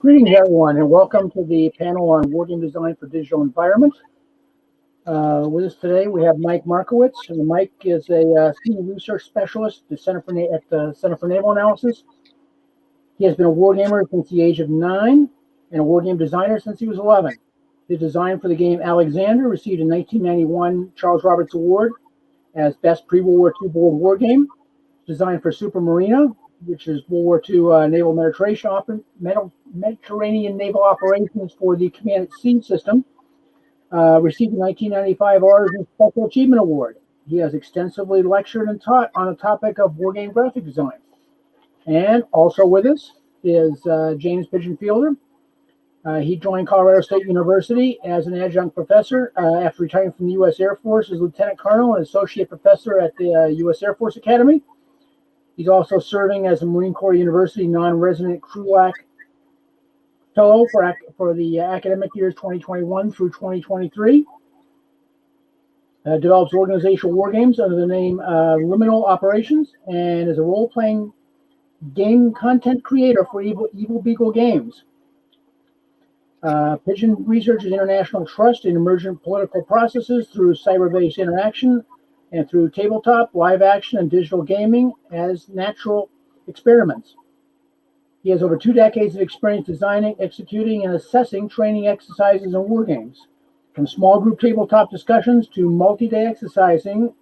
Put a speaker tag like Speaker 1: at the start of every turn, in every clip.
Speaker 1: Greetings, everyone, and welcome to the panel on Wargame Design for Digital Environment. With us today, we have Mike Markowitz. And Mike is a senior research specialist at the Center for Naval Analysis. He has been a wargamer since the age of 9 and a wargame designer since he was 11. His design for the game Alexander received a 1991 Charles Roberts Award as Best Pre-World War II Board Wargame. Designed for Supermarina, which is World War II naval Mediterranean naval operations for the Command at Sea system. Received the 1995 Origin Special Achievement Award. He has extensively lectured and taught on the topic of wargame graphic design. And also with us is James Pigeon Fielder. He joined Colorado State University as an adjunct professor after retiring from the U.S. Air Force as Lieutenant Colonel and Associate Professor at the U.S. Air Force Academy. He's also serving as a Marine Corps University non-resident Krulak Fellow for the academic years 2021 through 2023. Develops organizational wargames under the name Liminal Operations and is a role-playing game content creator for Evil Beagle Games. Pigeon researches international trust in emergent political processes through cyber-based interaction and through tabletop, live action, and digital gaming as natural experiments. He has over 2 decades of experience designing, executing, and assessing training exercises and wargames, from small group tabletop discussions to multi-day exercises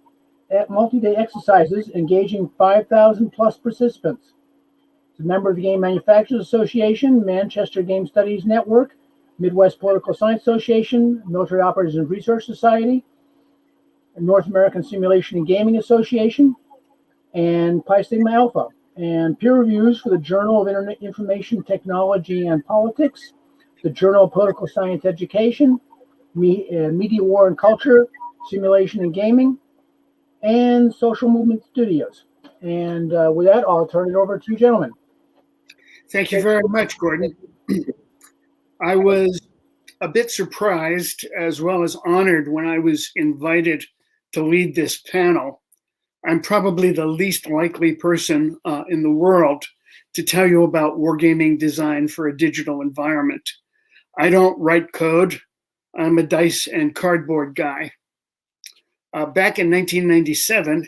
Speaker 1: engaging 5,000 plus participants. He's a member of the Game Manufacturers Association, Manchester Game Studies Network, Midwest Political Science Association, Military Operators and Research Society, North American Simulation and Gaming Association, and Pi Sigma Alpha, and peer reviews for the Journal of Internet Information Technology and Politics, the Journal of Political Science Education, Media War and Culture, Simulation and Gaming, and Social Movement Studios. And with that, I'll turn it over to you, gentlemen.
Speaker 2: Thank you very much, Gordon. I was a bit surprised as well as honored when I was invited to lead this panel. I'm probably the least likely person in the world to tell you about wargaming design for a digital environment. I don't write code. I'm a dice and cardboard guy. Back in 1997,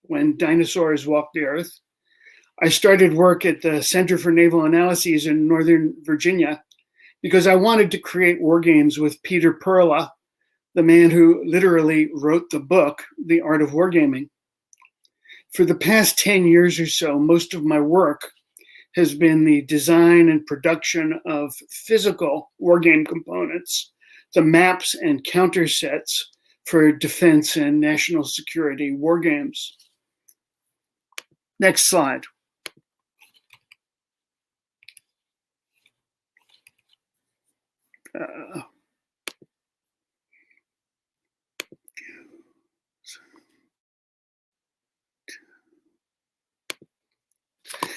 Speaker 2: when dinosaurs walked the earth, I started work at the Center for Naval Analyses in Northern Virginia because I wanted to create wargames with Peter Perla, the man who literally wrote the book, The Art of Wargaming. For the past 10 years or so, most of my work has been the design and production of physical wargame components, the maps and counter sets for defense and national security wargames. Next slide.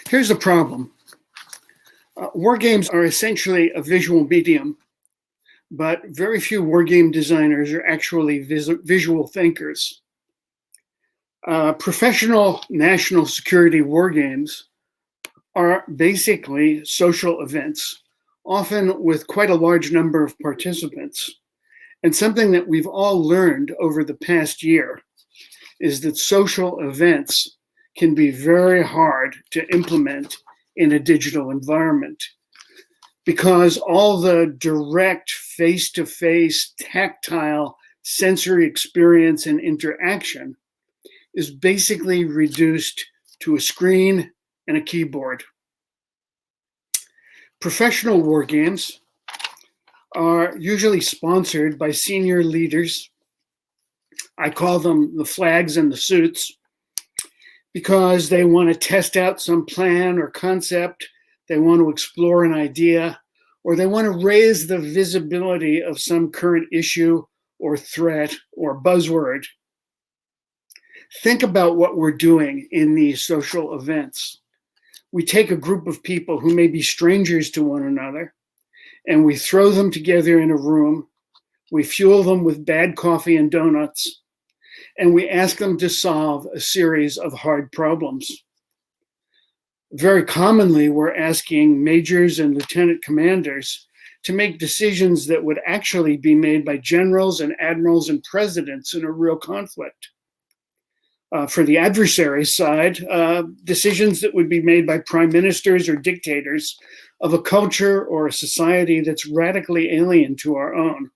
Speaker 2: Here's the problem. Wargames are essentially a visual medium, but very few wargame designers are actually visual thinkers. Professional national security wargames are basically social events, often with quite a large number of participants. And something that we've all learned over the past year is that social events can be very hard to implement in a digital environment because all the direct face-to-face tactile sensory experience and interaction is basically reduced to a screen and a keyboard. Professional wargames are usually sponsored by senior leaders. I call them the flags and the suits because they want to test out some plan or concept, they want to explore an idea, or they want to raise the visibility of some current issue or threat or buzzword. Think about what we're doing in these social events. We take a group of people who may be strangers to one another, and we throw them together in a room. We fuel them with bad coffee and donuts, and we ask them to solve a series of hard problems. Very commonly, we're asking majors and lieutenant commanders to make decisions that would actually be made by generals and admirals and presidents in a real conflict. For the adversary side, decisions that would be made by prime ministers or dictators of a culture or a society that's radically alien to our own.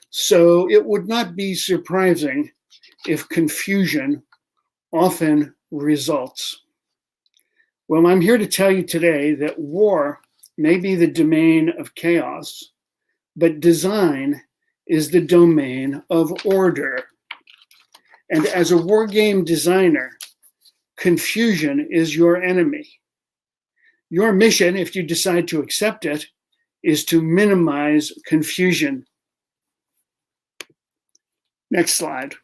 Speaker 2: So it would not be surprising if confusion often results. Well, I'm here to tell you today that war may be the domain of chaos, but design is the domain of order. And as a war game designer, confusion is your enemy. Your mission, if you decide to accept it, is to minimize confusion. Next slide.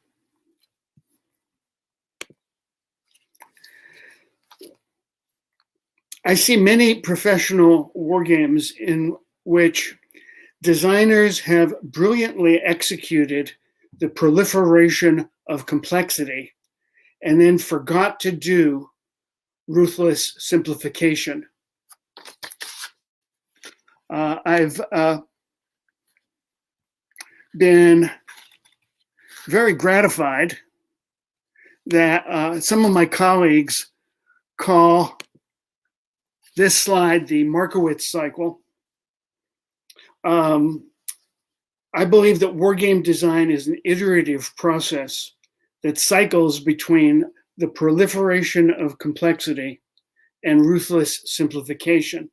Speaker 2: I see many professional war games in which designers have brilliantly executed the proliferation of complexity and then forgot to do ruthless simplification. I've been very gratified that some of my colleagues call this slide the Markowitz cycle. I believe that wargame design is an iterative process that cycles between the proliferation of complexity and ruthless simplification.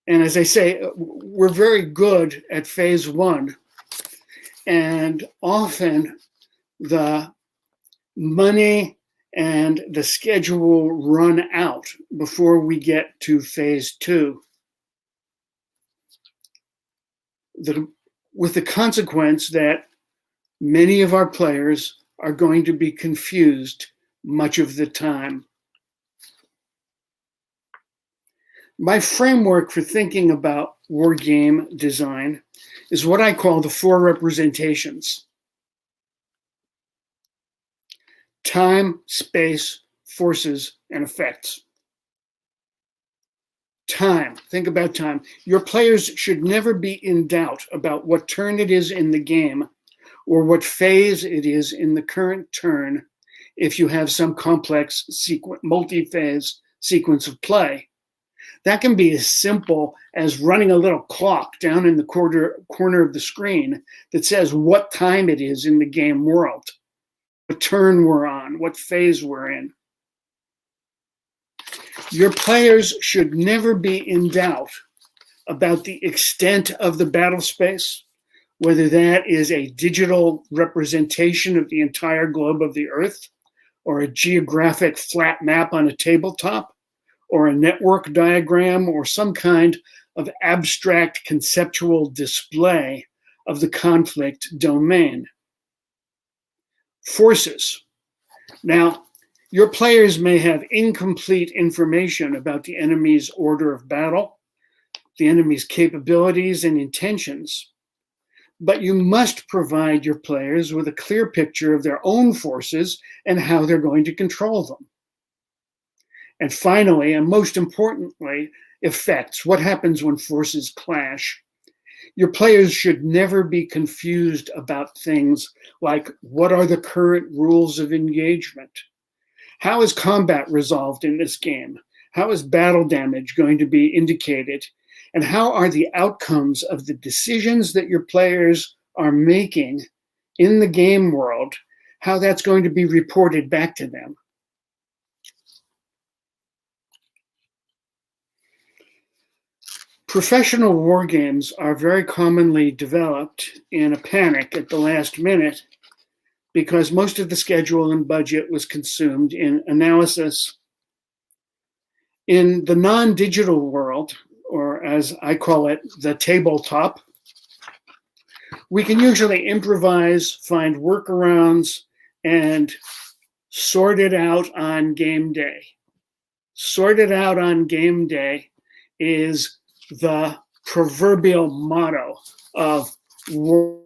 Speaker 2: And as I say, we're very good at phase one, and often the money and the schedule run out before we get to phase two. With the consequence that many of our players are going to be confused much of the time. My framework for thinking about war game design is what I call the four representations: time, space, forces, and effects. Time. Think about time. Your players should never be in doubt about what turn it is in the game or what phase it is in the current turn if you have some complex multi-phase sequence of play. That can be as simple as running a little clock down in the corner of the screen that says what time it is in the game world, what turn we're on, what phase we're in. Your players should never be in doubt about the extent of the battle space, whether that is a digital representation of the entire globe of the Earth, or a geographic flat map on a tabletop, or a network diagram, or some kind of abstract conceptual display of the conflict domain. Forces. Now, your players may have incomplete information about the enemy's order of battle, the enemy's capabilities and intentions, but you must provide your players with a clear picture of their own forces and how they're going to control them. And finally, and most importantly, effects. What happens when forces clash? Your players should never be confused about things like, what are the current rules of engagement? How is combat resolved in this game? How is battle damage going to be indicated? And how are the outcomes of the decisions that your players are making in the game world, how that's going to be reported back to them? Professional war games are very commonly developed in a panic at the last minute because most of the schedule and budget was consumed in analysis. In the non-digital world, or as I call it, the tabletop, we can usually improvise, find workarounds, and sort it out on game day. Sort it out on game day is the proverbial motto of war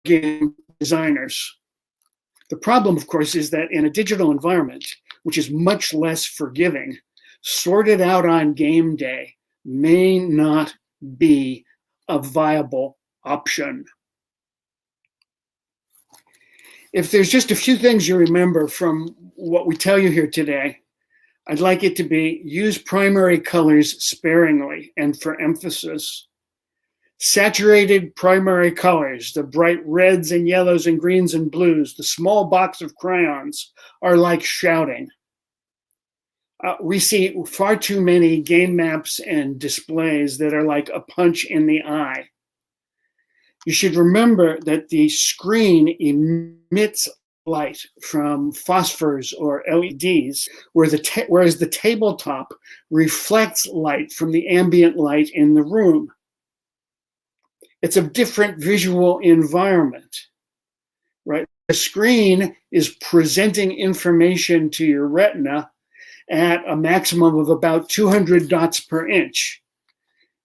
Speaker 2: game designers. The problem, of course, is that in a digital environment, which is much less forgiving, sorted out on game day may not be a viable option. If there's just a few things you remember from what we tell you here today, I'd like it to be use primary colors sparingly and for emphasis. Saturated primary colors, the bright reds and yellows and greens and blues, the small box of crayons, are like shouting. We see far too many game maps and displays that are like a punch in the eye. You should remember that the screen emits light from phosphors or LEDs, whereas the tabletop reflects light from the ambient light in the room. It's a different visual environment, right? The screen is presenting information to your retina at a maximum of about 200 dots per inch.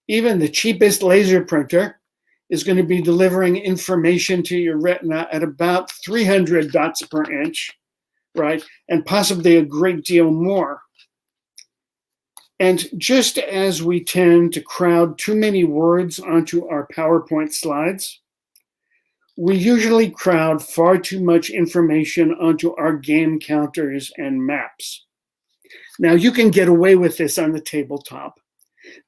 Speaker 2: Even the cheapest laser printer is going to be delivering information to your retina at about 300 dots per inch, right? And possibly a great deal more. And just as we tend to crowd too many words onto our PowerPoint slides, we usually crowd far too much information onto our game counters and maps. Now, you can get away with this on the tabletop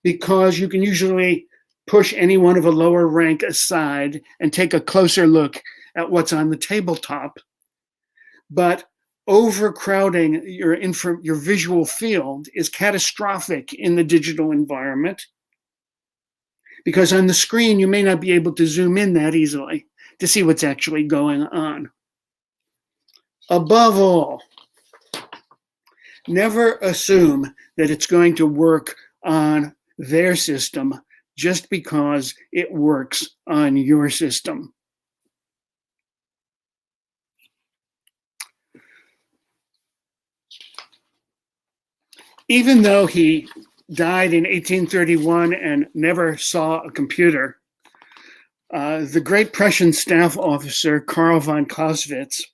Speaker 2: because you can usually push anyone of a lower rank aside and take a closer look at what's on the tabletop. But overcrowding your visual field is catastrophic in the digital environment because on the screen, you may not be able to zoom in that easily to see what's actually going on. Above all, never assume that it's going to work on their system just because it works on your system. Even though he died in 1831 and never saw a computer, the great Prussian staff officer Karl von Clausewitz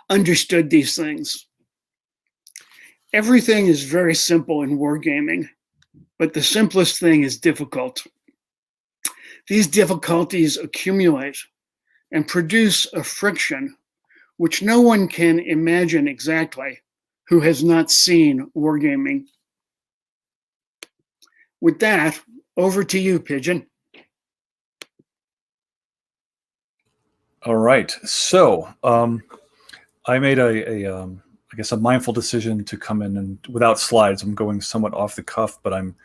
Speaker 2: understood these things. Everything is very simple in wargaming, but the simplest thing is difficult. These difficulties accumulate and produce a friction which no one can imagine exactly who has not seen wargaming. With that, over to you, Pigeon.
Speaker 3: All right. So I made I guess a mindful decision to come in and without slides. I'm going somewhat off the cuff, but I'm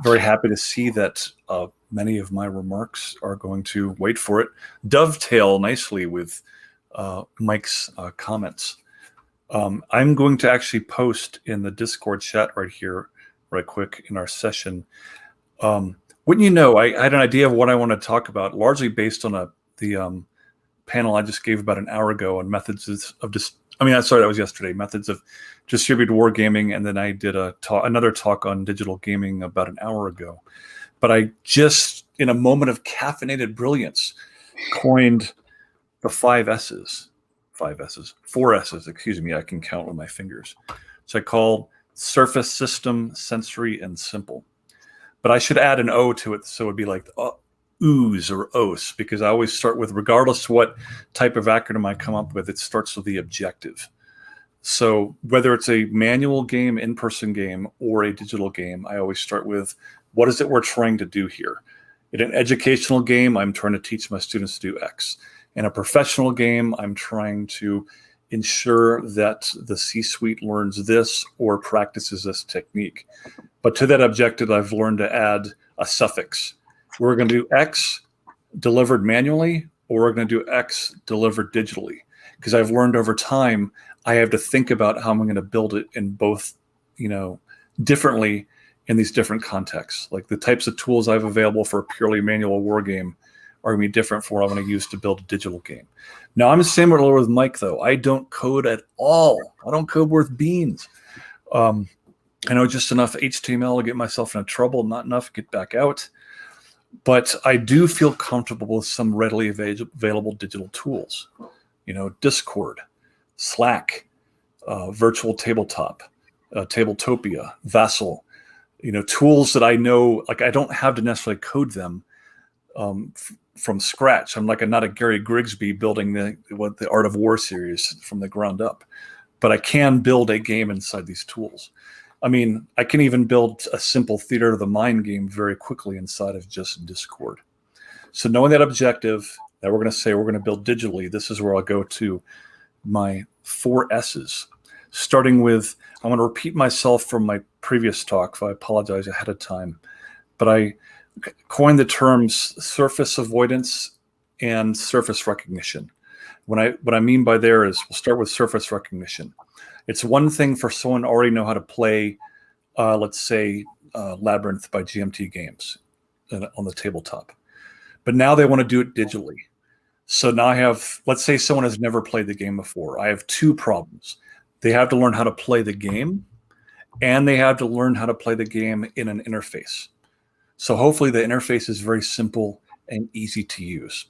Speaker 3: very happy to see that many of my remarks are going to, wait for it, dovetail nicely with Mike's comments. I'm going to actually post in the Discord chat right here, right quick in our session. Wouldn't you know, I had an idea of what I want to talk about, largely based on the panel I just gave about an hour ago on methods of just. Sorry, that was yesterday. Methods of distributed wargaming, and then I did another talk on digital gaming about an hour ago. But I just, in a moment of caffeinated brilliance, coined the 4 S's, excuse me, I can count with my fingers. So I called surface, system, sensory, and simple. But I should add an O to it, so it would be like ooze or os, because I always start with, regardless of what type of acronym I come up with, it starts with the objective. So whether it's a manual game, in-person game, or a digital game, I always start with, what is it we're trying to do here? In an educational game, I'm trying to teach my students to do X. In a professional game, I'm trying to ensure that the C-suite learns this or practices this technique. But to that objective, I've learned to add a suffix. We're going to do X delivered manually, or we're going to do X delivered digitally. Because I've learned over time, I have to think about how I'm going to build it in both, differently in these different contexts. Like the types of tools I have available for a purely manual war game are going to be different from what I'm going to use to build a digital game. Now, I'm similar with Mike, though. I don't code at all. I don't code worth beans. I know just enough HTML to get myself into trouble, not enough to get back out. But I do feel comfortable with some readily available digital tools. Discord, Slack, Virtual Tabletop, Tabletopia, Vassal, tools that I know, like I don't have to necessarily code them from scratch. I'm not a Gary Grigsby building the Art of War series from the ground up, but I can build a game inside these tools. I mean, I can even build a simple Theater of the Mind game very quickly inside of just Discord. So knowing that objective that we're going to say we're going to build digitally, this is where I'll go to my 4 S's, starting with, I'm going to repeat myself from my previous talk, so I apologize ahead of time, but I coined the terms surface avoidance and surface recognition. What I mean by there is, we'll start with surface recognition. It's one thing for someone to already know how to play, let's say, Labyrinth by GMT Games on the tabletop. But now they want to do it digitally. So now I have, let's say someone has never played the game before. I have 2 problems. They have to learn how to play the game, and they have to learn how to play the game in an interface. So hopefully the interface is very simple and easy to use.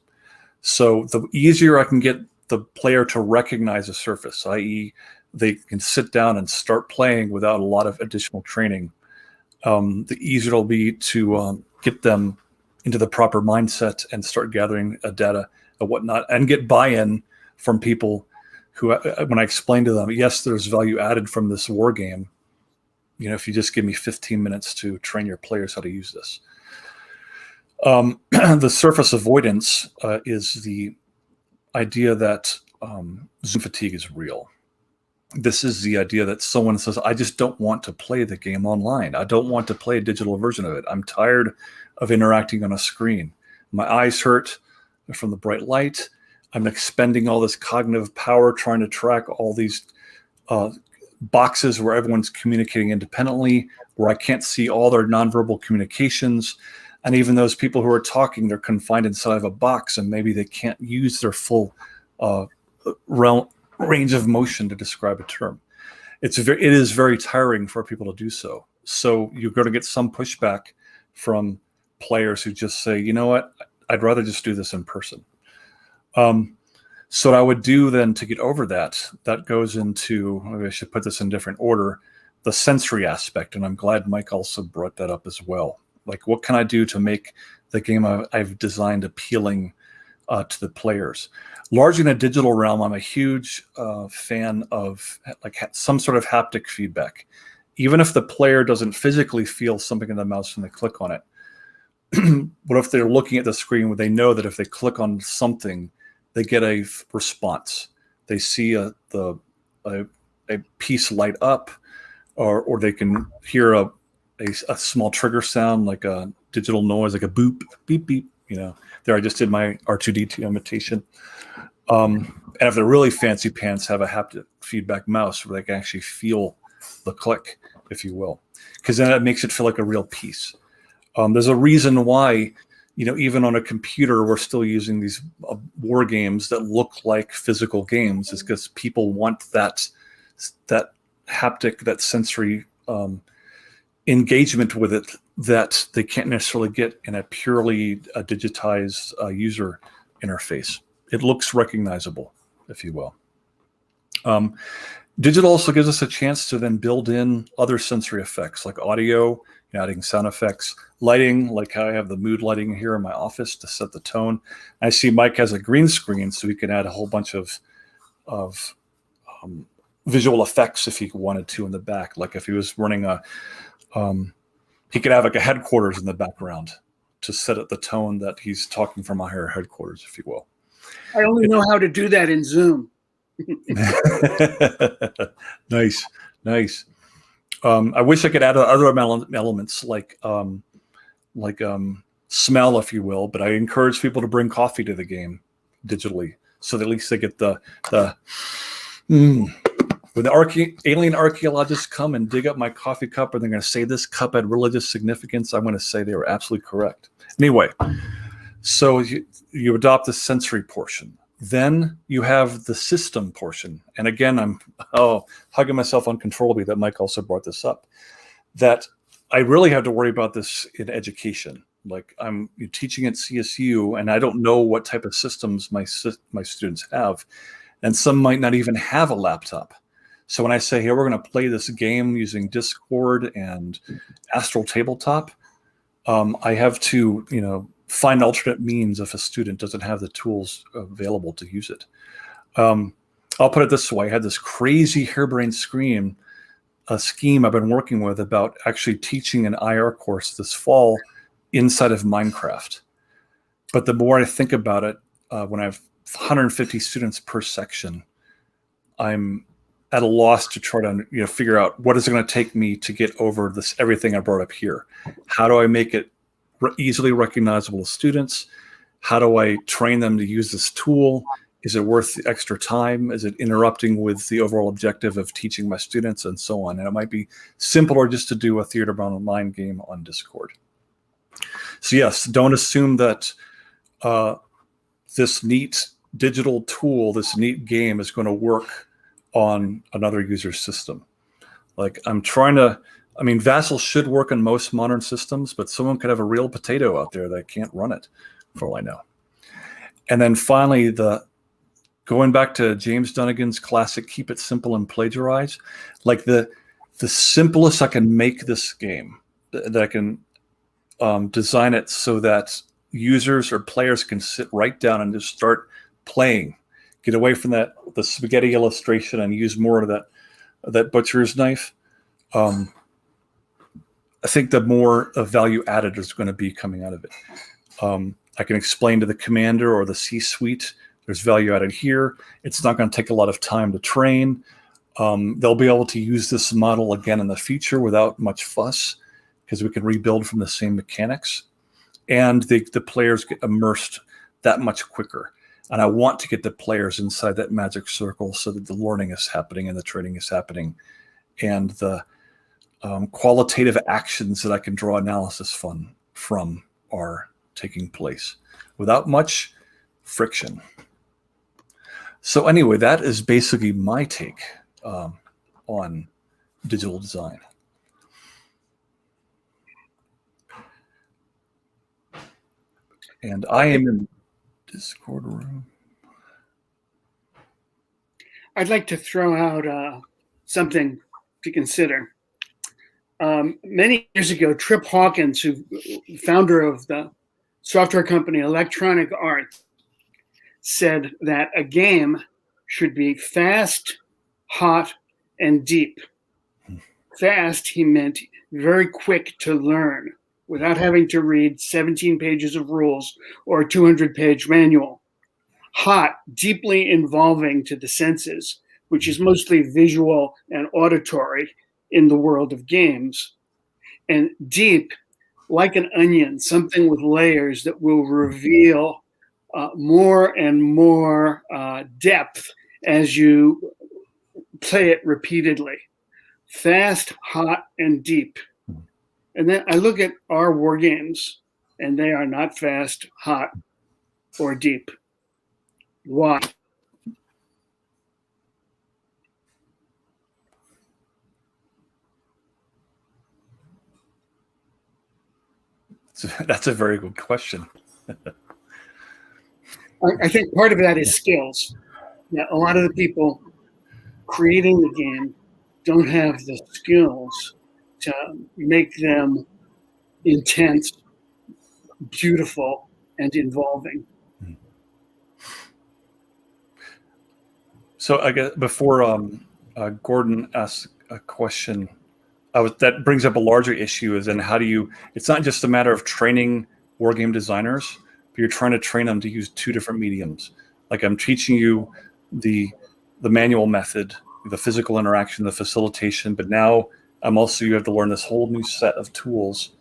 Speaker 3: So the easier I can get the player to recognize a surface, i.e. they can sit down and start playing without a lot of additional training, the easier it'll be to get them into the proper mindset and start gathering data and whatnot, and get buy-in from people who, when I explain to them, yes, there's value added from this war game, if you just give me 15 minutes to train your players how to use this. The surface avoidance is the idea that Zoom fatigue is real. This is the idea that someone says, I just don't want to play the game online. I don't want to play a digital version of it. I'm tired of interacting on a screen. My eyes hurt from the bright light. I'm expending all this cognitive power trying to track all these boxes where everyone's communicating independently, where I can't see all their nonverbal communications. And even those people who are talking, they're confined inside of a box, and maybe they can't use their full range of motion to describe a term. It is very tiring for people to do so. So you're going to get some pushback from players who just say, you know what, I'd rather just do this in person. So what I would do then to get over that goes into, maybe I should put this in different order, the sensory aspect. And I'm glad Mike also brought that up as well. Like, what can I do to make the game I've designed appealing to the players? Largely in a digital realm, I'm a huge fan of some sort of haptic feedback. Even if the player doesn't physically feel something in the mouse when they click on it, what if they're looking at the screen where they know that if they click on something, they get a response? They see a piece light up, or they can hear a small trigger sound, like a digital noise, like a boop, beep, beep. There I just did my R2D2 imitation. And if they're really fancy pants, have a haptic feedback mouse where they can actually feel the click, if you will, because then it makes it feel like a real piece. There's a reason why, even on a computer, we're still using these war games that look like physical games, is because people want that haptic, that sensory engagement with it that they can't necessarily get in a purely digitized user interface. It looks recognizable, if you will. Digital also gives us a chance to then build in other sensory effects like audio, adding sound effects, lighting, like how I have the mood lighting here in my office to set the tone. I see Mike has a green screen, so we can add a whole bunch of visual effects if he wanted to in the back. Like if he was running he could have like a headquarters in the background to set up the tone that he's talking from our headquarters, if you will.
Speaker 2: I only know how to do that in Zoom.
Speaker 3: Nice. I wish I could add other elements like smell, if you will, but I encourage people to bring coffee to the game digitally, so that at least they get the when the alien archaeologists come and dig up my coffee cup, and they're going to say this cup had religious significance, I'm going to say they were absolutely correct. Anyway, so you adopt the sensory portion. Then you have the system portion. And again, I'm hugging myself uncontrollably that Mike also brought this up, that I really have to worry about this in education. Like I'm teaching at CSU, and I don't know what type of systems my students have. and some might not even have a laptop. So when I say, hey, we're going to play this game using Discord and Astral Tabletop, I have to, find alternate means if a student doesn't have the tools available to use it. I'll put it this way. I had this crazy harebrained scheme I've been working with about actually teaching an IR course this fall inside of Minecraft. But the more I think about it, when I have 150 students per section, I'm at a loss to try to figure out what is it going to take me to get over this everything I brought up here. How do I make it easily recognizable to students? How do I train them to use this tool? Is it worth the extra time? Is it interrupting with the overall objective of teaching my students, and so on? And it might be simpler just to do a Theater Bound Online game on Discord. So yes, don't assume that this neat digital tool, this neat game is going to work on another user's system. Vassal should work on most modern systems, but someone could have a real potato out there that can't run it, for all I know. And then finally, going back to James Dunnigan's classic, keep it simple and plagiarize, like the simplest I can make this game, that I can design it so that users or players can sit right down and just start playing. Get away from the spaghetti illustration and use more of that butcher's knife. I think the more value added is going to be coming out of it. I can explain to the commander or the C-suite, there's value added here. It's not going to take a lot of time to train. They'll be able to use this model again in the future without much fuss, because we can rebuild from the same mechanics. And the players get immersed that much quicker. And I want to get the players inside that magic circle so that the learning is happening and the training is happening, and the qualitative actions that I can draw analysis from are taking place without much friction. So anyway, that is basically my take on digital design. And I am in Discord room.
Speaker 2: I'd like to throw out something to consider. Many years ago, Trip Hawkins, founder of the software company Electronic Arts, said that a game should be fast, hot, and deep. Fast, he meant very quick to learn, without having to read 17 pages of rules or a 200-page manual. Hot, deeply involving to the senses, which is mostly visual and auditory in the world of games. And deep, like an onion, something with layers that will reveal more and more depth as you play it repeatedly. Fast, hot, and deep. And then I look at our war games, and they are not fast, hot, or deep. Why?
Speaker 3: That's a very good question.
Speaker 2: I think part of that is skills. Yeah, a lot of the people creating the game don't have the skills to make them intense, beautiful, and involving.
Speaker 3: So I guess before Gordon asks a question, that brings up a larger issue, is in how do you, it's not just a matter of training wargame designers, but you're trying to train them to use two different mediums. Like I'm teaching you the manual method, the physical interaction, the facilitation, but now you have to learn this whole new set of tools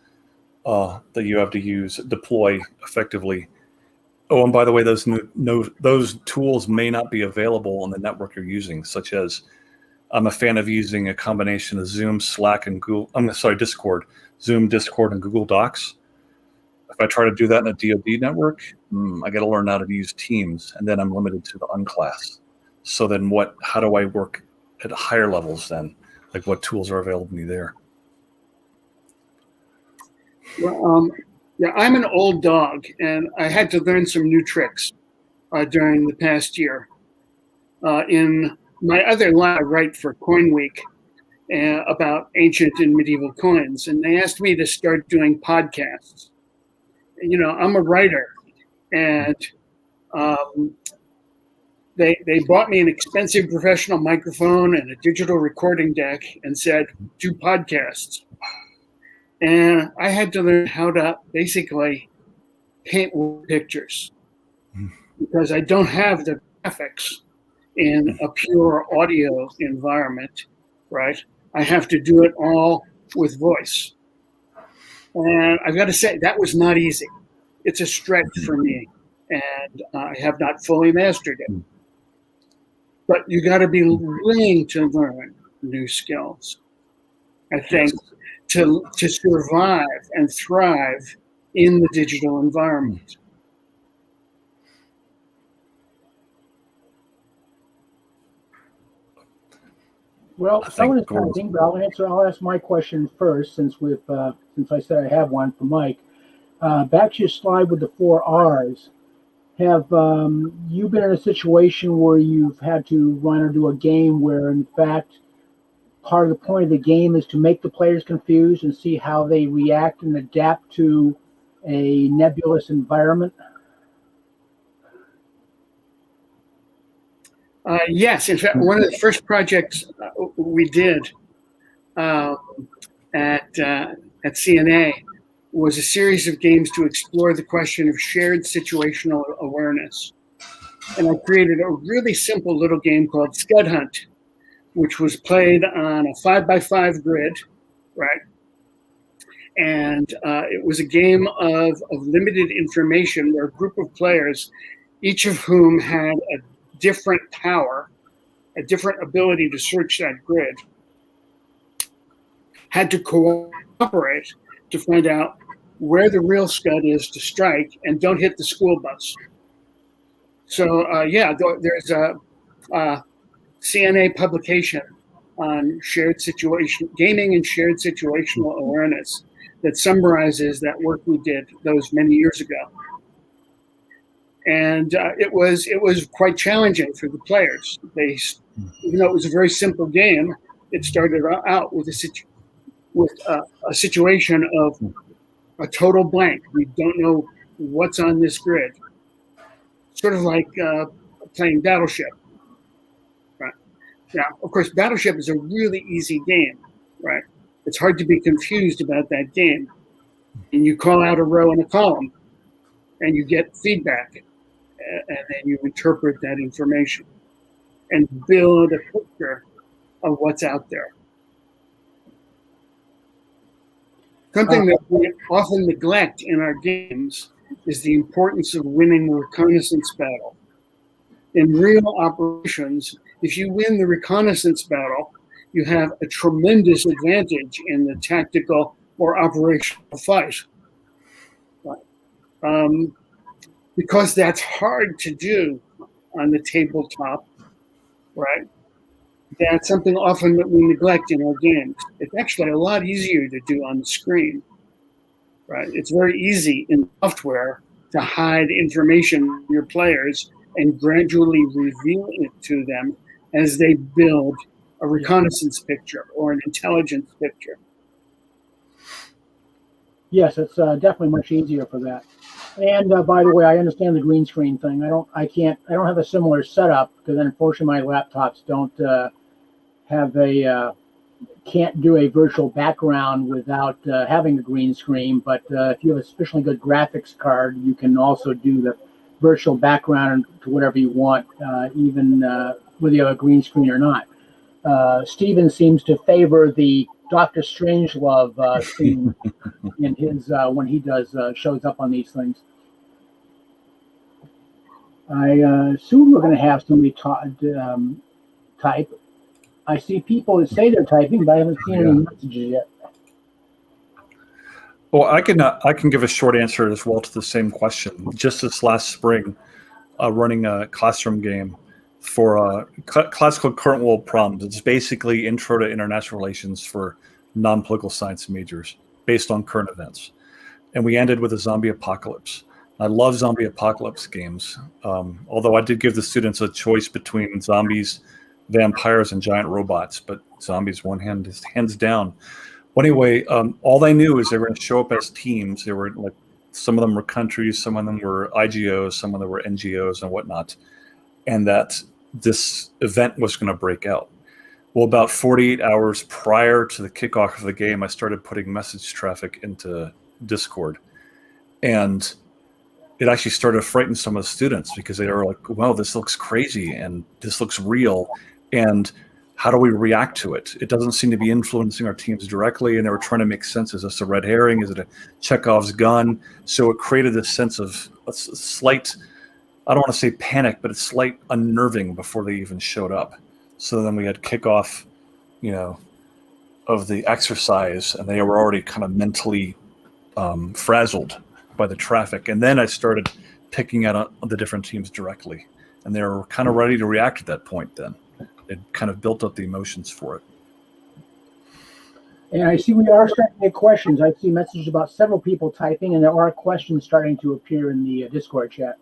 Speaker 3: that you have to deploy effectively. Oh, and by the way, those tools may not be available on the network you're using, such as I'm a fan of using a combination of Zoom, Slack, and Discord. Zoom, Discord, and Google Docs. If I try to do that in a DoD network, I got to learn how to use Teams, and then I'm limited to the unclass. So then how do I work at higher levels then? Like what tools are available to me there?
Speaker 2: Well, I'm an old dog, and I had to learn some new tricks during the past year. In my other life, I write for Coin Week about ancient and medieval coins, and they asked me to start doing podcasts. You know, I'm a writer, and they bought me an expensive professional microphone and a digital recording deck and said, do podcasts. And I had to learn how to basically paint pictures because I don't have the graphics in a pure audio environment, right? I have to do it all with voice. And I've got to say, that was not easy. It's a stretch for me, and I have not fully mastered it. But you got to be willing to learn new skills, I think, to survive and thrive in the digital environment.
Speaker 1: Well, someone is typing, but I'll ask my question first, since I said I have one for Mike. Back to your slide with the 4 R's. Have you been in a situation where you've had to run or do a game where, in fact, part of the point of the game is to make the players confused and see how they react and adapt to a nebulous environment?
Speaker 2: Yes, in fact, one of the first projects we did at CNA was a series of games to explore the question of shared situational awareness. And I created a really simple little game called Scud Hunt, which was played on a 5x5 grid, right? And it was a game of limited information where a group of players, each of whom had a different power, a different ability to search that grid, had to cooperate to find out where the real scud is to strike and don't hit the school bus. So there's a CNA publication on gaming and shared situational awareness that summarizes that work we did those many years ago. And it was quite challenging for the players. Even though it was a very simple game, it started out with a situation of a total blank. We don't know what's on this grid. Sort of like playing Battleship. Right? Now, of course, Battleship is a really easy game, right? It's hard to be confused about that game. And you call out a row and a column, and you get feedback, and then you interpret that information and build a picture of what's out there. Something that we often neglect in our games is the importance of winning the reconnaissance battle. In real operations, if you win the reconnaissance battle, you have a tremendous advantage in the tactical or operational fight. Because that's hard to do on the tabletop, right? That's something often that we neglect in our games. It's actually a lot easier to do on the screen, right? It's very easy in software to hide information from your players and gradually reveal it to them as they build a reconnaissance picture or an intelligence picture.
Speaker 1: Yes, it's definitely much easier for that. And by the way, I understand the green screen thing. I don't have a similar setup because unfortunately my laptops don't can't do a virtual background without having a green screen. But if you have a sufficiently good graphics card, you can also do the virtual background to whatever you want, even whether you have a green screen or not. Steven seems to favor the Dr. Strangelove scene in his when he shows up on these things. I assume we're going to have somebody type. I see people that say they're typing, but I haven't seen any messages yet.
Speaker 3: Well, I can give a short answer as well to the same question. Just this last spring, running a classroom game for classical current world problems. It's basically intro to international relations for non-political science majors based on current events. And we ended with a zombie apocalypse. I love zombie apocalypse games. Although I did give the students a choice between zombies, vampires, and giant robots, but zombies hands down. Well, anyway, all they knew is they were going to show up as teams. They were like, some of them were countries, some of them were IGOs, some of them were NGOs and whatnot, and that this event was going to break out. Well, about 48 hours prior to the kickoff of the game, I started putting message traffic into Discord, and it actually started to frighten some of the students because they were like, "Wow, this looks crazy, and this looks real, and how do we react to it? It doesn't seem to be influencing our teams directly." And they were trying to make sense. Is this a red herring? Is it a Chekhov's gun? So it created this sense of a slight, I don't want to say panic, but a slight unnerving before they even showed up. So then we had kickoff, of the exercise, and they were already kind of mentally frazzled by the traffic. And then I started picking out the different teams directly, and they were kind of ready to react at that point. Then it kind of built up the emotions for it.
Speaker 1: And I see we are starting to get questions. I see messages about several people typing, and there are questions starting to appear in the Discord chat.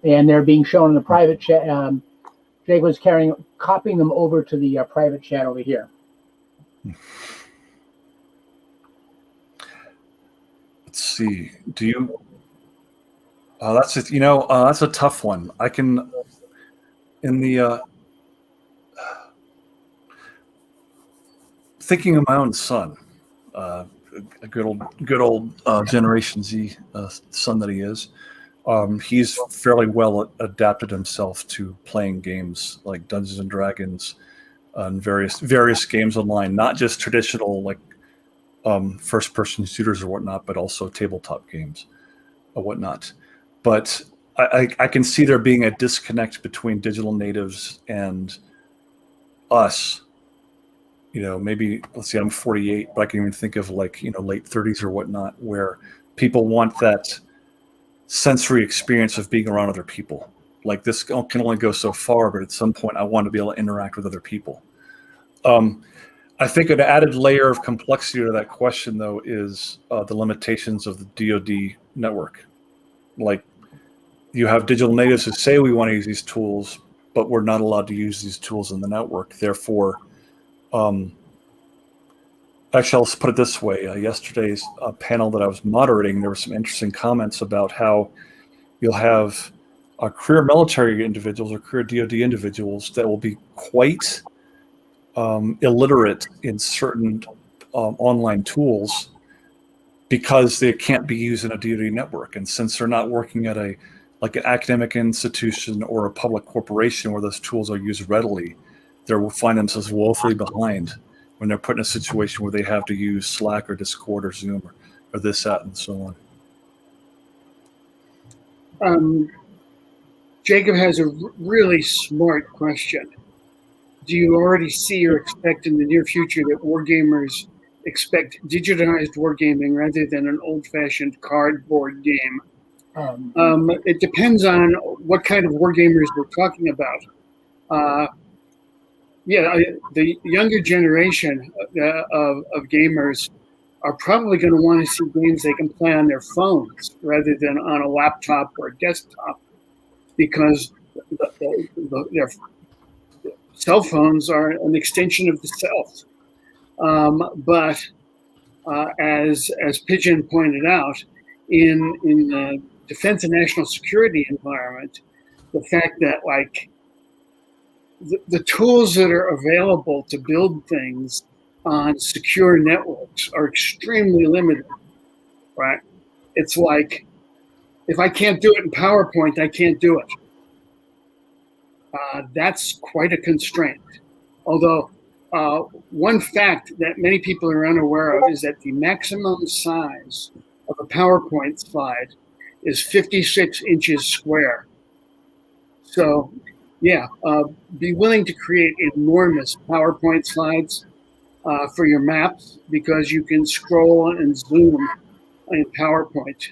Speaker 1: And they're being shown in the private chat. Jake was copying them over to the private chat over here.
Speaker 3: Let's see. Do you? That's it. That's a tough one. I can, in the thinking of my own son, a good old Generation Z son that he is. He's fairly well adapted himself to playing games like Dungeons and Dragons and various games online, not just traditional like first-person shooters or whatnot, but also tabletop games or whatnot. But I can see there being a disconnect between digital natives and us. Maybe, let's see, I'm 48, but I can even think of like, late 30s or whatnot, where people want that sensory experience of being around other people. Like, this can only go so far, but at some point I want to be able to interact with other people. I think an added layer of complexity to that question, though, is the limitations of the DoD network. Like, you have digital natives who say we want to use these tools, but we're not allowed to use these tools in the network. Therefore, actually, let's put it this way. Yesterday's panel that I was moderating, there were some interesting comments about how you'll have career military individuals or career DoD individuals that will be quite illiterate in certain online tools because they can't be used in a DoD network. And since they're not working at an academic institution or a public corporation where those tools are used readily, they will find themselves woefully behind when they're put in a situation where they have to use Slack or Discord or Zoom or this, that, and so
Speaker 2: on. Jacob has a really smart question. Do you already see or expect in the near future that wargamers expect digitized wargaming rather than an old-fashioned cardboard game? It depends on what kind of wargamers we're talking about. The younger generation of gamers are probably going to want to see games they can play on their phones rather than on a laptop or a desktop, because their cell phones are an extension of the self. But as Pigeon pointed out, in the defense and national security environment, the fact that the tools that are available to build things on secure networks are extremely limited, right? It's like, if I can't do it in PowerPoint, I can't do it. That's quite a constraint. Although one fact that many people are unaware of is that the maximum size of a PowerPoint slide is 56 inches square. So, be willing to create enormous PowerPoint slides for your maps, because you can scroll and zoom in PowerPoint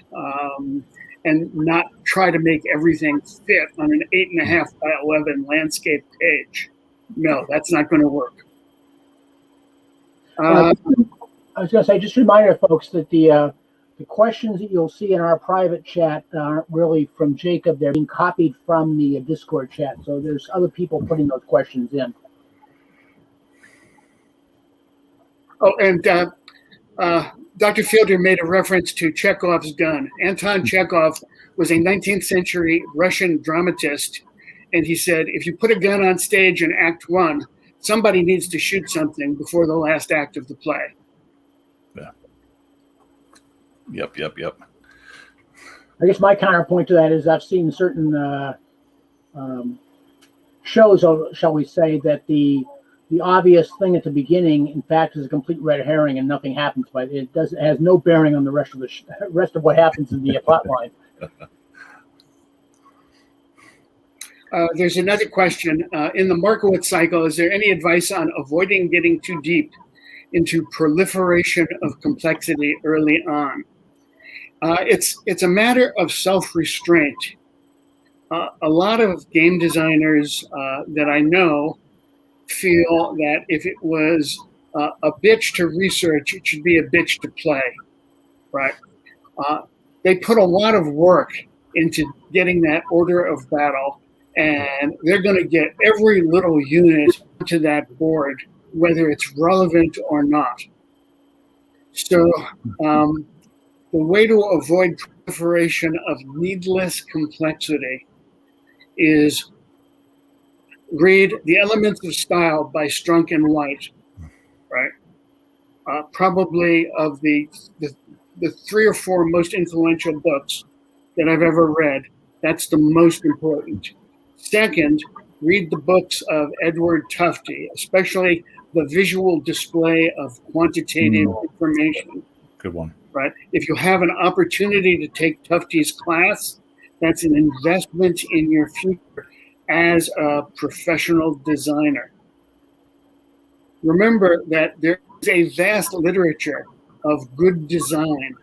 Speaker 2: and not try to make everything fit on an 8.5 by 11 landscape page. No, that's not going to work.
Speaker 1: I was going to say, just a reminder, folks, that the questions that you'll see in our private chat aren't really from Jacob. They're being copied from the Discord chat. So there's other people putting those questions in.
Speaker 2: Oh, and Dr. Fielder made a reference to Chekhov's gun. Anton Chekhov was a 19th century Russian dramatist. And he said, if you put a gun on stage in Act 1, somebody needs to shoot something before the last act of the play.
Speaker 3: Yeah. Yep.
Speaker 1: I guess my counterpoint to that is I've seen certain shows, shall we say, that the obvious thing at the beginning, in fact, is a complete red herring and nothing happens. But it has no bearing on the rest of what happens in the plot line.
Speaker 2: There's another question. In the Markowitz cycle, is there any advice on avoiding getting too deep into proliferation of complexity early on? It's a matter of self-restraint. A lot of game designers that I know feel that if it was a bitch to research, it should be a bitch to play, right? They put a lot of work into getting that order of battle, and they're going to get every little unit to that board, whether it's relevant or not. So the way to avoid proliferation of needless complexity is read The Elements of Style by Strunk and White, right? Probably of the 3 or 4 most influential books that I've ever read, that's the most important. Second, read the books of Edward Tufte, especially the visual display of quantitative information.
Speaker 3: Good one.
Speaker 2: Right? If you have an opportunity to take Tufte's class, that's an investment in your future as a professional designer. Remember that there is a vast literature of good design,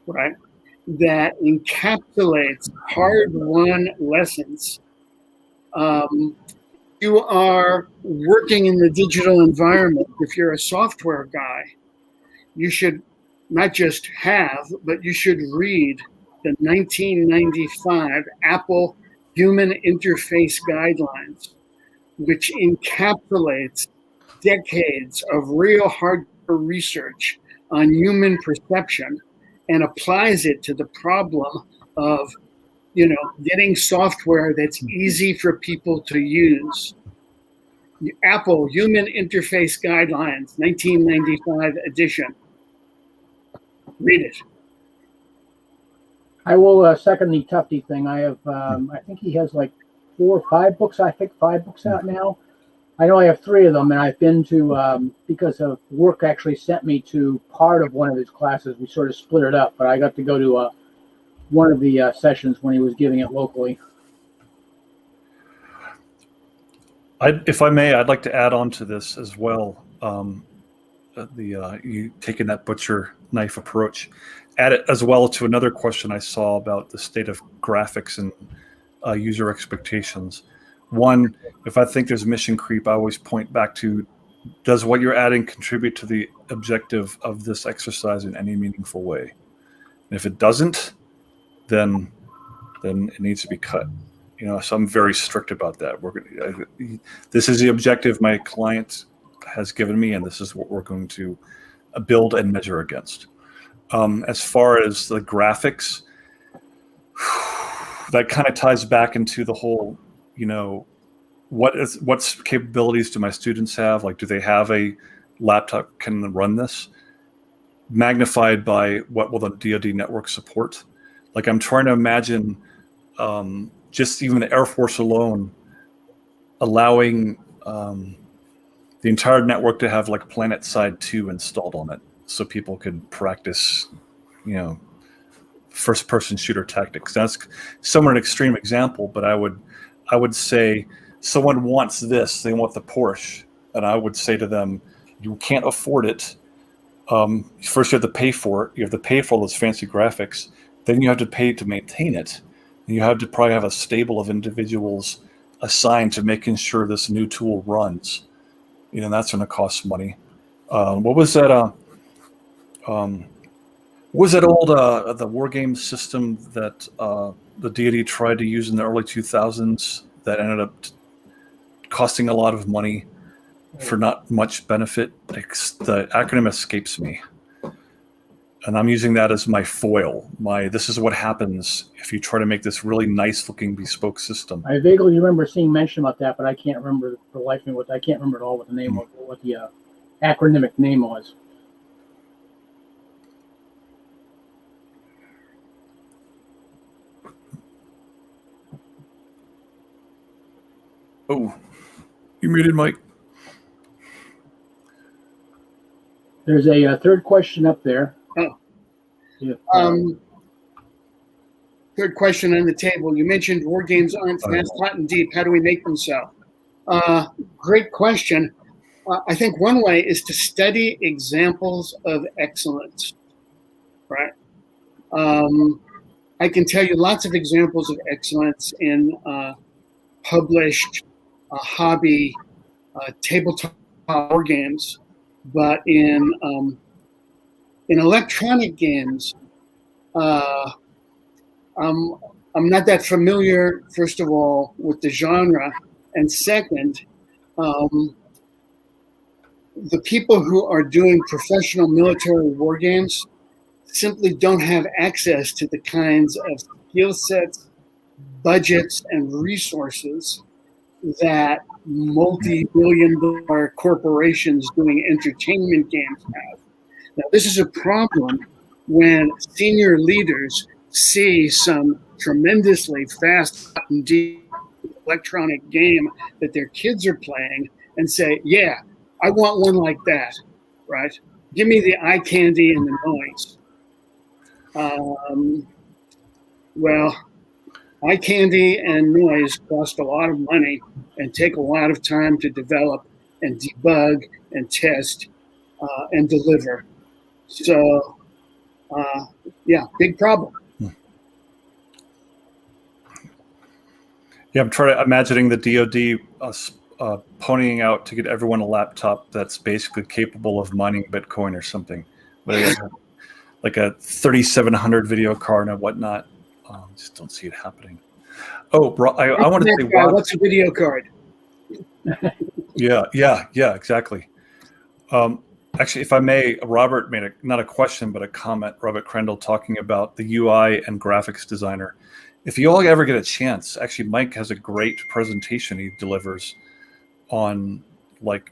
Speaker 2: right, that encapsulates hard-won lessons. You are working in the digital environment. If you're a software guy, you should not just have, but you should read the 1995 Apple Human Interface Guidelines, which encapsulates decades of real hardcore research on human perception and applies it to the problem of, getting software that's easy for people to use. The Apple Human Interface Guidelines, 1995 edition. Read it.
Speaker 1: I will second the Tufte thing. I have, I think he has like 4 or 5 books. I think 5 books out now. I know I have 3 of them, and I've been to, because of work actually sent me to part of one of his classes. We sort of split it up, but I got to go to one of the sessions when he was giving it locally.
Speaker 3: If I may, I'd like to add on to this as well. You taking that butcher knife approach, add it as well to another question I saw about the state of graphics and user expectations. One, if I think there's mission creep, I always point back to, does what you're adding contribute to the objective of this exercise in any meaningful way? And if it doesn't, then it needs to be cut. So I'm very strict about that. This is the objective my client has given me, and this is what we're going to build and measure against. As far as the graphics, that kind of ties back into the whole, what capabilities do my students have? Like, do they have a laptop can run this? Magnified by what will the DoD network support? Like, I'm trying to imagine just even the Air Force alone allowing the entire network to have like PlanetSide 2 installed on it, so people could practice, first-person shooter tactics. That's somewhat an extreme example, but I would say someone wants this, they want the Porsche, and I would say to them, you can't afford it. First, you have to pay for it. You have to pay for all those fancy graphics. Then you have to pay to maintain it. And you have to probably have a stable of individuals assigned to making sure this new tool runs. That's going to cost money. What was that? Was that old the Wargame system that the deity tried to use in the early 2000s that ended up costing a lot of money for not much benefit? The acronym escapes me. And I'm using that as my foil. This is what happens if you try to make this really nice looking bespoke system.
Speaker 1: I vaguely remember seeing mention about that, but I can't remember the life of me I can't remember at all what the name of what the acronymic name was.
Speaker 3: Oh, you muted, Mike.
Speaker 1: There's a third question up there.
Speaker 2: Oh.
Speaker 1: Yeah.
Speaker 2: Third question on the table. You mentioned war games aren't fast, hot, and deep. How do we make them so? Great question. I think one way is to study examples of excellence, right? I can tell you lots of examples of excellence in published hobby tabletop war games, but in electronic games, I'm not that familiar, first of all, with the genre, and second, the people who are doing professional military war games simply don't have access to the kinds of skill sets, budgets, and resources that multi-billion-dollar corporations doing entertainment games have. Now, this is a problem when senior leaders see some tremendously fast and deep electronic game that their kids are playing and say, yeah, I want one like that, right? Give me the eye candy and the noise. Well, eye candy and noise cost a lot of money and take a lot of time to develop and debug and test and deliver. So, yeah, big problem.
Speaker 3: Yeah, I'm imagining the DoD ponying out to get everyone a laptop that's basically capable of mining Bitcoin or something, like a 3700 video card and whatnot. Just don't see it happening. Oh, I want to say,
Speaker 2: what's a video card?
Speaker 3: Yeah, exactly. Actually, if I may, Robert made not a question, but a comment, Robert Crandall, talking about the UI and graphics designer. If you all ever get a chance, actually, Mike has a great presentation he delivers on like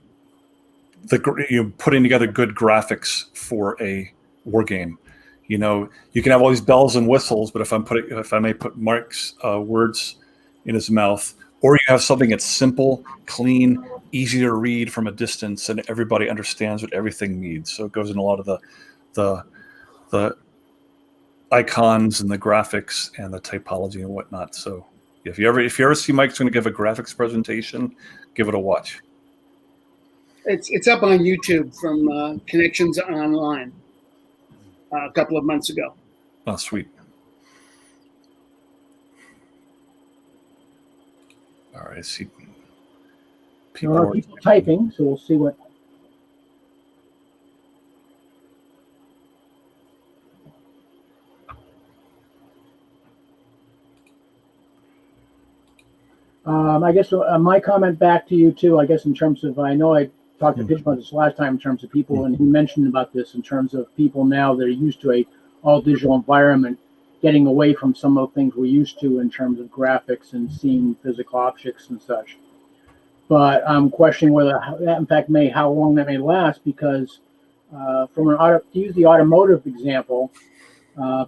Speaker 3: putting together good graphics for a war game. You know, you can have all these bells and whistles, but if I may put Mark's words in his mouth, or you have something that's simple, clean, easy to read from a distance, and everybody understands what everything needs. So it goes in a lot of the icons and the graphics and the typology and whatnot. So if you ever see Mike's going to give a graphics presentation, give it a watch.
Speaker 2: It's up on YouTube from Connections Online a couple of months ago.
Speaker 3: Oh, sweet. All right, I see.
Speaker 1: There are people typing, so we'll see what. I guess my comment back to you too. I guess in terms of, I know I talked to Pitch about this last time in terms of people, and he mentioned about this in terms of people now that are used to a all digital environment, getting away from some of the things we're used to in terms of graphics and seeing physical objects and such. But I'm questioning whether that, in fact, how long that may last, because to use the automotive example,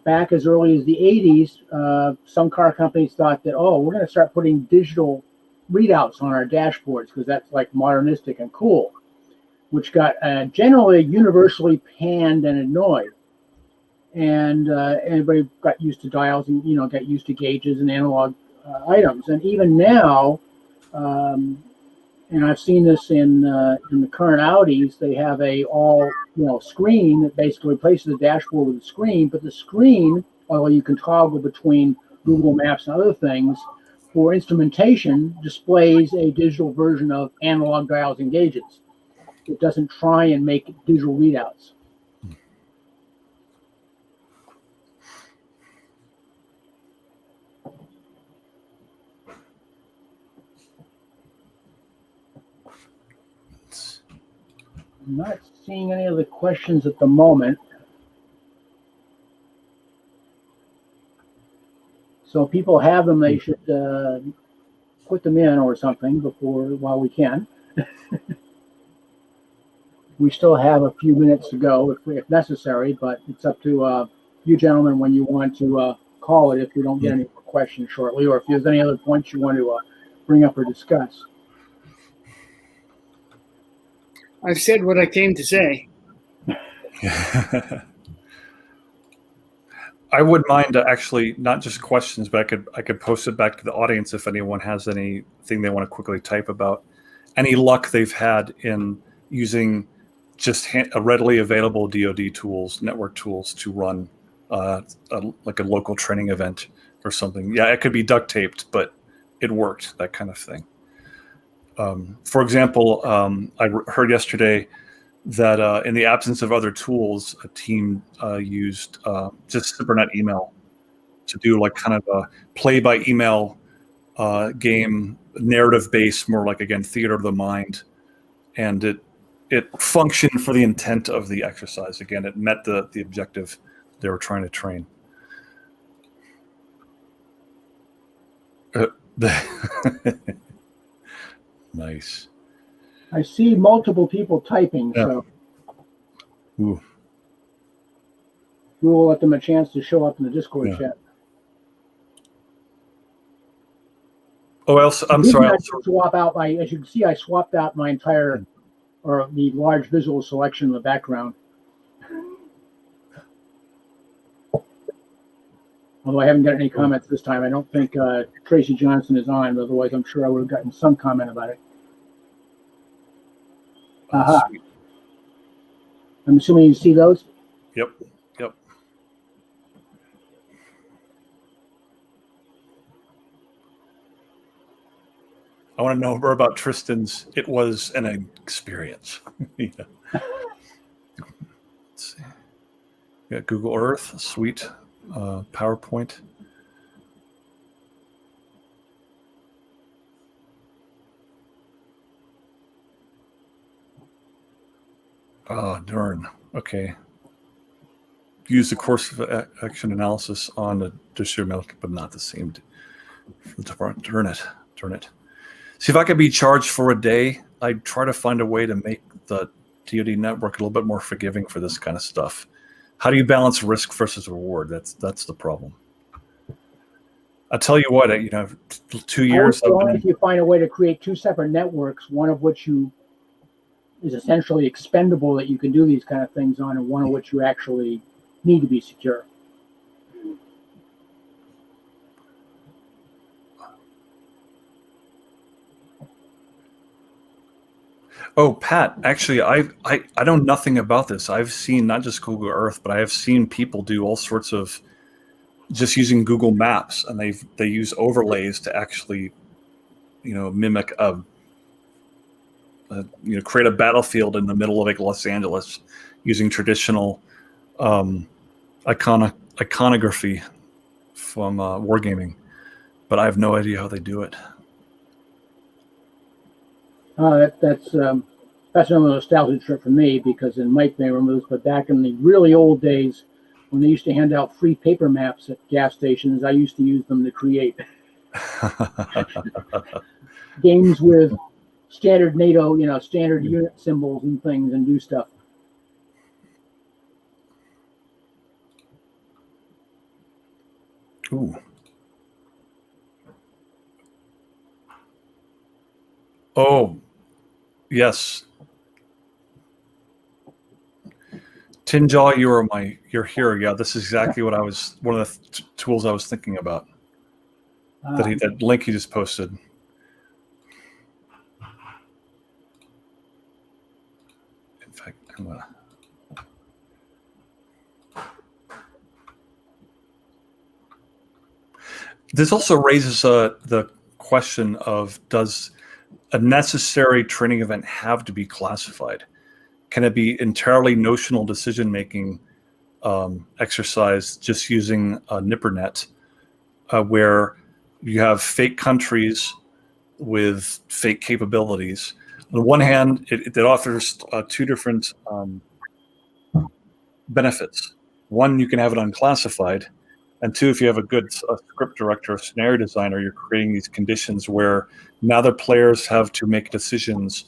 Speaker 1: back as early as the 80s, some car companies thought that, we're going to start putting digital readouts on our dashboards because that's like modernistic and cool, which got generally universally panned and annoyed. And everybody got used to dials and, got used to gauges and analog items. And even now, and I've seen this in the current Audis, they have a all screen that basically replaces the dashboard with a screen. But the screen, although you can toggle between Google Maps and other things, for instrumentation displays a digital version of analog, dials, and gauges. It doesn't try and make digital readouts. I'm not seeing any other questions at the moment. So if people have them, they should put them in or something while we can. We still have a few minutes to go if necessary, but it's up to you gentlemen when you want to call it if we don't get any more questions shortly, or if there's any other points you want to bring up or discuss.
Speaker 2: I've said what I came to say.
Speaker 3: I would mind actually not just questions, but I could post it back to the audience if anyone has anything they want to quickly type about any luck they've had in using just readily available DoD tools, network tools to run like a local training event or something. Yeah, it could be duct taped, but it worked, that kind of thing. For example, I heard yesterday that in the absence of other tools, a team used just SuperNet email to do like kind of a play-by-email game, narrative-based, more like, again, theater of the mind. And it functioned for the intent of the exercise. Again, it met the objective they were trying to train. Nice.
Speaker 1: I see multiple people typing,
Speaker 3: Yeah.
Speaker 1: so
Speaker 3: Ooh.
Speaker 1: we will let them a chance to show up in the Discord
Speaker 3: Yeah.
Speaker 1: chat.
Speaker 3: Oh, I'm sorry.
Speaker 1: Swap out as you can see, I swapped out my entire, or the large visual selection in the background. Although I haven't got any comments this time. I don't think Tracy Johnson is on, but otherwise I'm sure I would have gotten some comment about it. Aha.
Speaker 3: Sweet.
Speaker 1: I'm assuming you see those?
Speaker 3: Yep. I want to know more about Tristan's. It was an experience. Yeah. Let's see. Yeah, Google Earth, sweet. PowerPoint. Oh, darn. Okay. Use the course of action analysis on the distributed, but not the same. Darn it. See, if I could be charged for a day, I'd try to find a way to make the DoD network a little bit more forgiving for this kind of stuff. How do you balance risk versus reward? That's the problem. I'll tell you what, 2 years.
Speaker 1: If you find a way to create two separate networks, one of which is essentially expendable that you can do these kind of things on, and one of which you actually need to be secure.
Speaker 3: Oh, Pat, actually, I know nothing about this. I've seen not just Google Earth, but I have seen people do all sorts of just using Google Maps, and they use overlays to actually, mimic create a battlefield in the middle of like Los Angeles using traditional iconography from Wargaming, but I have no idea how they do it.
Speaker 1: That's another nostalgia trip for me, because in Mike may remember this, but back in the really old days when they used to hand out free paper maps at gas stations, I used to use them to create games with standard NATO, standard unit symbols and things, and do stuff.
Speaker 3: Ooh. Oh, yes. Tinjaw, you're here. Yeah, this is exactly what one of the tools I was thinking about. That link he just posted. In fact, I'm gonna. This also raises the question of, does a necessary training event have to be classified? Can it be entirely notional decision-making exercise just using a NipperNet, where you have fake countries with fake capabilities, On the one hand, it offers two different benefits. One, you can have it unclassified, and two, if you have a good script director or scenario designer, you're creating these conditions where now the players have to make decisions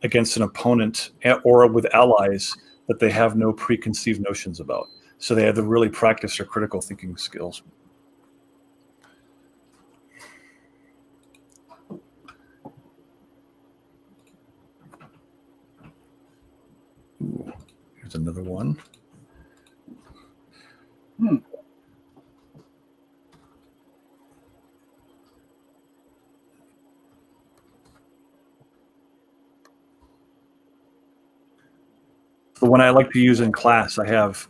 Speaker 3: against an opponent or with allies that they have no preconceived notions about. So they have to really practice their critical thinking skills. Ooh, here's another one. The one I like to use in class, I have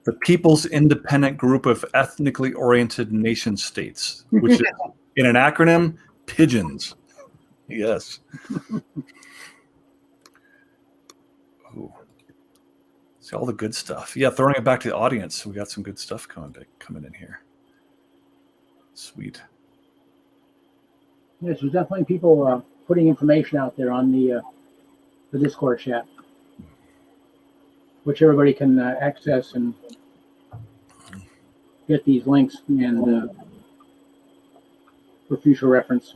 Speaker 3: the People's Independent Group of Ethnically Oriented Nation States, which is in an acronym, PIGEONS. Yes. Ooh. See all the good stuff. Yeah, throwing it back to the audience. We got some good stuff coming in here. Sweet.
Speaker 1: Yes, there's definitely people putting information out there on the Discord chat, which everybody can access and get these links and for future reference.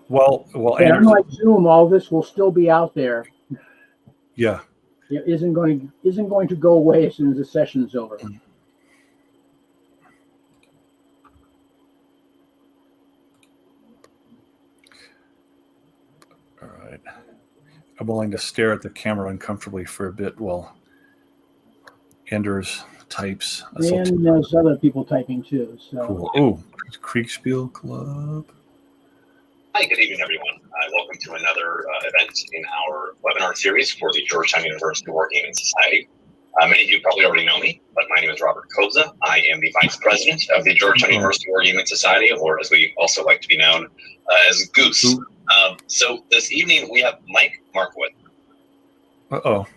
Speaker 3: Well,
Speaker 1: yeah, unlike Zoom, all this will still be out there.
Speaker 3: Yeah.
Speaker 1: It isn't going to go away as soon as the session's over.
Speaker 3: All right. I'm willing to stare at the camera uncomfortably for a bit while Anders types.
Speaker 1: And there's other people typing too. So.
Speaker 3: Cool. Oh, Kriegspiel Club.
Speaker 4: Hi, good evening, everyone. Welcome to another event in our webinar series for the Georgetown University Wargaming Society. Many of you probably already know me, but my name is Robert Koza. I am the Vice President of the Georgetown University Wargaming Society, or as we also like to be known, as Goose. So this evening we have Mike Markwood.
Speaker 3: Uh-oh.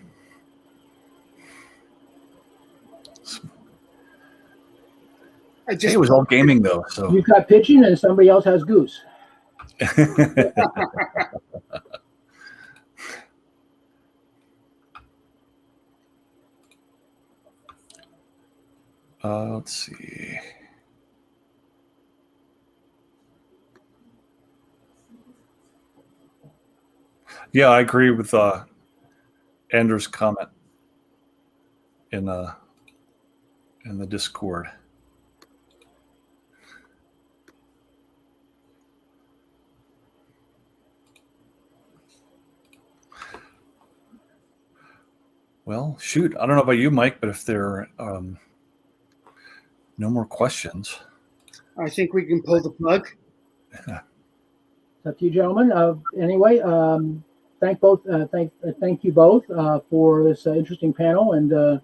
Speaker 3: It was all gaming, though. So
Speaker 1: you've got Pigeon and somebody else has Goose.
Speaker 3: Let's see. Yeah, I agree with Andrew's comment in the Discord. Well, shoot, I don't know about you, Mike, but if there are no more questions,
Speaker 2: I think we can pull the plug.
Speaker 3: Yeah.
Speaker 1: It's up to you, gentlemen. Anyway, thank you both for this interesting panel, and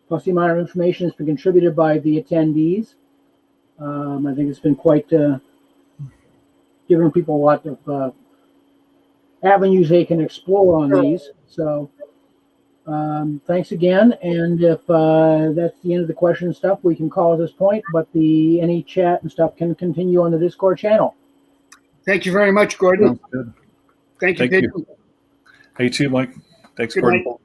Speaker 1: plus the amount of information has been contributed by the attendees. I think it's been quite giving people a lot of avenues they can explore on these. So thanks again. And if that's the end of the question and stuff, we can call at this point. But any chat and stuff can continue on the Discord channel.
Speaker 2: Thank you very much, Gordon.
Speaker 3: Sounds good.
Speaker 2: Thank you.
Speaker 3: Thank you. Hey, too, Mike. Thanks,
Speaker 2: Good
Speaker 3: Gordon.
Speaker 2: night.